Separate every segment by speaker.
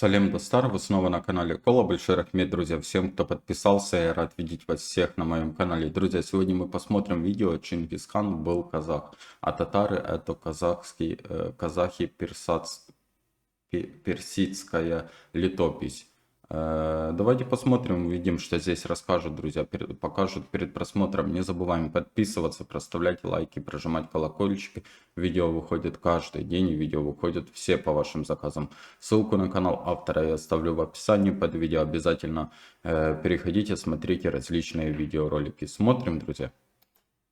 Speaker 1: Салем Достар, вы снова на канале Кола. Большой рахмет, друзья, всем, кто подписался. Я рад видеть вас всех на моем канале. Друзья, сегодня мы посмотрим видео «Чингисхан был казах», а татары это казахи персидская летопись. Давайте посмотрим, увидим, что здесь расскажут, друзья, покажут перед просмотром. Не забываем подписываться, проставлять лайки, прожимать колокольчики. Видео выходит каждый день, и видео выходят все по вашим заказам. Ссылку на канал автора я оставлю в описании под видео. Обязательно переходите, смотрите различные видеоролики. Смотрим, друзья.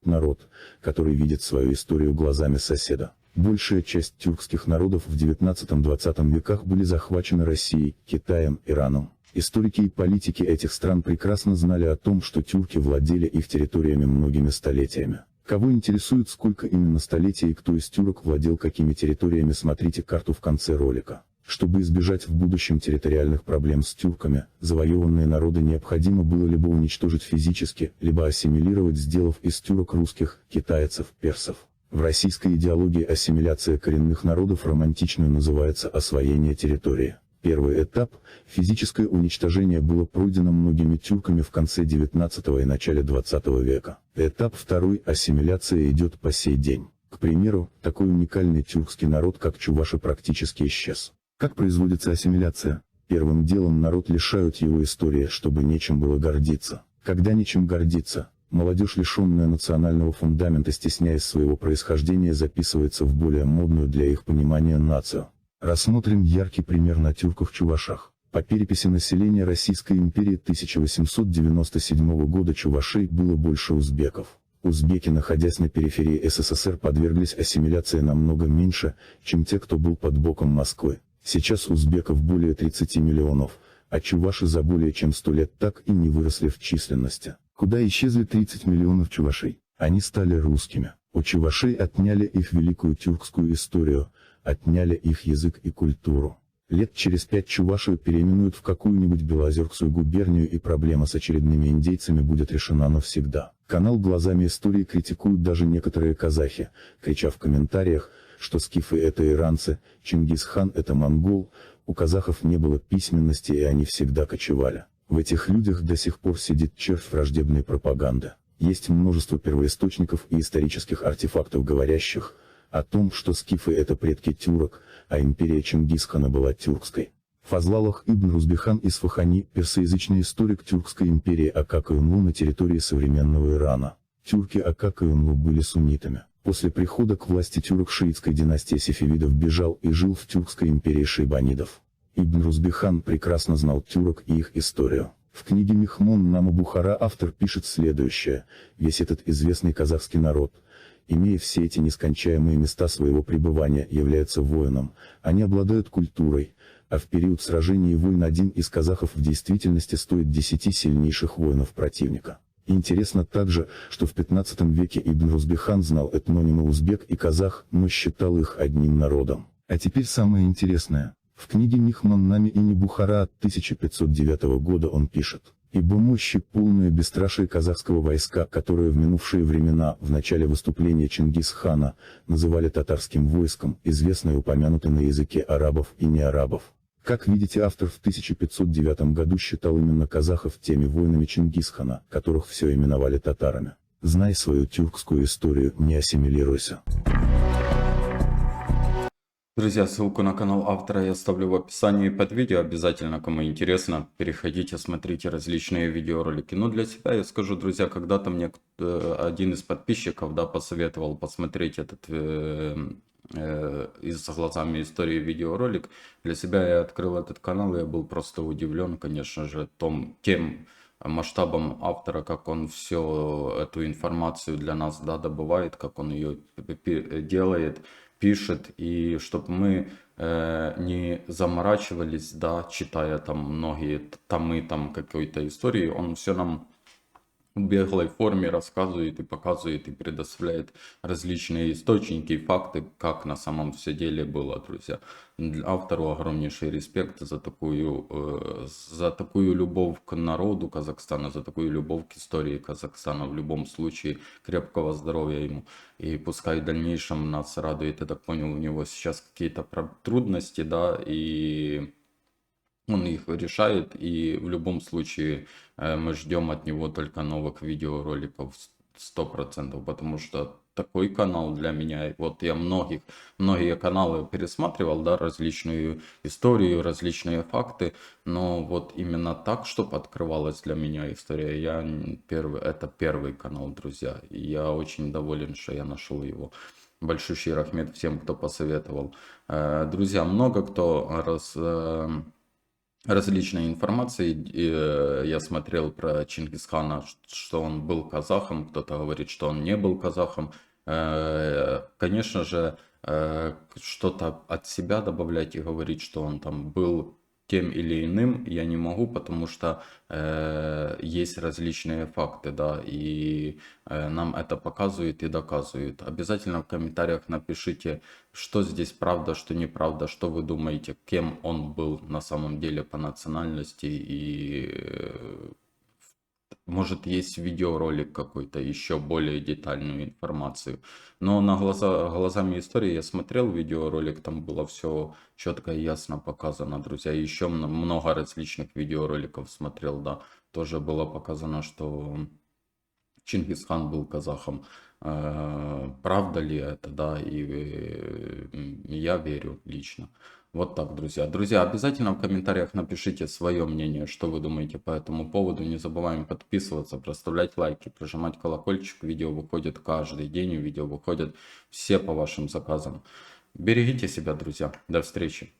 Speaker 2: Народ, который видит свою историю глазами соседа. Большая часть тюркских народов в XIX-XX веках были захвачены Россией, Китаем, Ираном. Историки и политики этих стран прекрасно знали о том, что тюрки владели их территориями многими столетиями. Кого интересует, сколько именно столетий и кто из тюрок владел какими территориями, смотрите карту в конце ролика. Чтобы избежать в будущем территориальных проблем с тюрками, завоеванные народы необходимо было либо уничтожить физически, либо ассимилировать, сделав из тюрок русских, китайцев, персов. В российской идеологии ассимиляция коренных народов романтично называется освоение территории. Первый этап, физическое уничтожение, было пройдено многими тюрками в конце XIX и начале XX века. Этап второй, ассимиляция, идет по сей день. К примеру, такой уникальный тюркский народ, как чуваши, практически исчез. Как производится ассимиляция? Первым делом народ лишают его истории, чтобы нечем было гордиться. Когда нечем гордиться, молодежь, лишенная национального фундамента, стесняясь своего происхождения, записывается в более модную для их понимания нацию. Рассмотрим яркий пример на тюрках-чувашах. По переписи населения Российской империи 1897 года чувашей было больше узбеков. Узбеки, находясь на периферии СССР, подверглись ассимиляции намного меньше, чем те, кто был под боком Москвы. Сейчас узбеков более 30 миллионов, а чуваши за более чем 100 лет так и не выросли в численности. Куда исчезли 30 миллионов чувашей? Они стали русскими. У чувашей отняли их великую тюркскую историю, отняли их язык и культуру. Лет через 5 Чувашию переименуют в какую-нибудь Белозерскую губернию, и проблема с очередными индейцами будет решена навсегда. Канал «Глазами истории» критикуют даже некоторые казахи, крича в комментариях, что скифы это иранцы, Чингисхан это монгол, у казахов не было письменности и они всегда кочевали. В этих людях до сих пор сидит червь враждебной пропаганды. Есть множество первоисточников и исторических артефактов, говорящих о том, что скифы это предки тюрок, а империя Чингисхана была тюркской. Фазлалах ибн Рузбихан Исфахани, персоязычный историк тюркской империи Акак и Унлу на территории современного Ирана. Тюрки Акак и Унлу были суннитами. После прихода к власти тюрок шиитской династии сефевидов бежал и жил в тюркской империи шейбанидов. Ибн Рузбихан прекрасно знал тюрок и их историю. В книге Мехмон Нама Бухара автор пишет следующее: весь этот известный казахский народ, имея все эти нескончаемые места своего пребывания, является воином, они обладают культурой, а в период сражений и войн один из казахов в действительности стоит 10 сильнейших воинов противника. Интересно также, что в 15 веке Ибн Рузбихан знал этнонимы узбек и казах, но считал их одним народом. А теперь самое интересное. В книге Михман Нами и не Бухара от 1509 года он пишет: «Ибо мощи полное бесстрашие казахского войска, которое в минувшие времена, в начале выступления Чингисхана, называли татарским войском, известно и упомянуто на языке арабов и неарабов». Как видите, автор в 1509 году считал именно казахов теми воинами Чингисхана, которых все именовали татарами. Знай свою тюркскую историю, не ассимилируйся.
Speaker 1: Друзья, ссылку на канал автора я оставлю в описании под видео. Обязательно, кому интересно, переходите, смотрите различные видеоролики. Но для себя я скажу, друзья, когда-то мне один из подписчиков, да, посоветовал посмотреть этот из глазами истории видеоролик. Для себя я открыл этот канал, и я был просто удивлен, конечно же, тем масштабом автора, как он всю эту информацию для нас, да, добывает, как он ее делает, пишет, и чтобы мы не заморачивались, да, читая там многие томы там какой-то истории, он все нам в беглой форме рассказывает и показывает и предоставляет различные источники и факты, как на самом все деле было, друзья. Автору огромнейший респект за такую любовь к народу Казахстана, за такую любовь к истории Казахстана. В любом случае, крепкого здоровья ему. И пускай в дальнейшем нас радует, я так понял, у него сейчас какие-то трудности, да, и Он их решает, и в любом случае мы ждем от него только новых видеороликов 100%, потому что такой канал для меня, вот я многие каналы пересматривал, да, различную историю, различные факты, но вот именно так, чтобы открывалась для меня история, это первый канал, друзья, и я очень доволен, что я нашел его. Большущий рахмет всем, кто посоветовал. Друзья, много кто различной информации. Я смотрел про Чингисхана, что он был казахом, кто-то говорит, что он не был казахом. Конечно же, что-то от себя добавлять и говорить, что он там был тем или иным, я не могу, потому что есть различные факты, да, и нам это показывают и доказывают. Обязательно в комментариях напишите, что здесь правда, что неправда, что вы думаете, кем он был на самом деле по национальности, и может есть видеоролик какой-то, еще более детальную информацию. Но глазами истории я смотрел видеоролик, там было все четко и ясно показано, друзья. Еще много различных видеороликов смотрел, да, тоже было показано, что Чингисхан был казахом. Правда ли это, да, и я верю лично. Вот так, друзья. Друзья, обязательно в комментариях напишите свое мнение, что вы думаете по этому поводу. Не забываем подписываться, проставлять лайки, прожимать колокольчик. Видео выходит каждый день, видео выходят все по вашим заказам. Берегите себя, друзья. До встречи.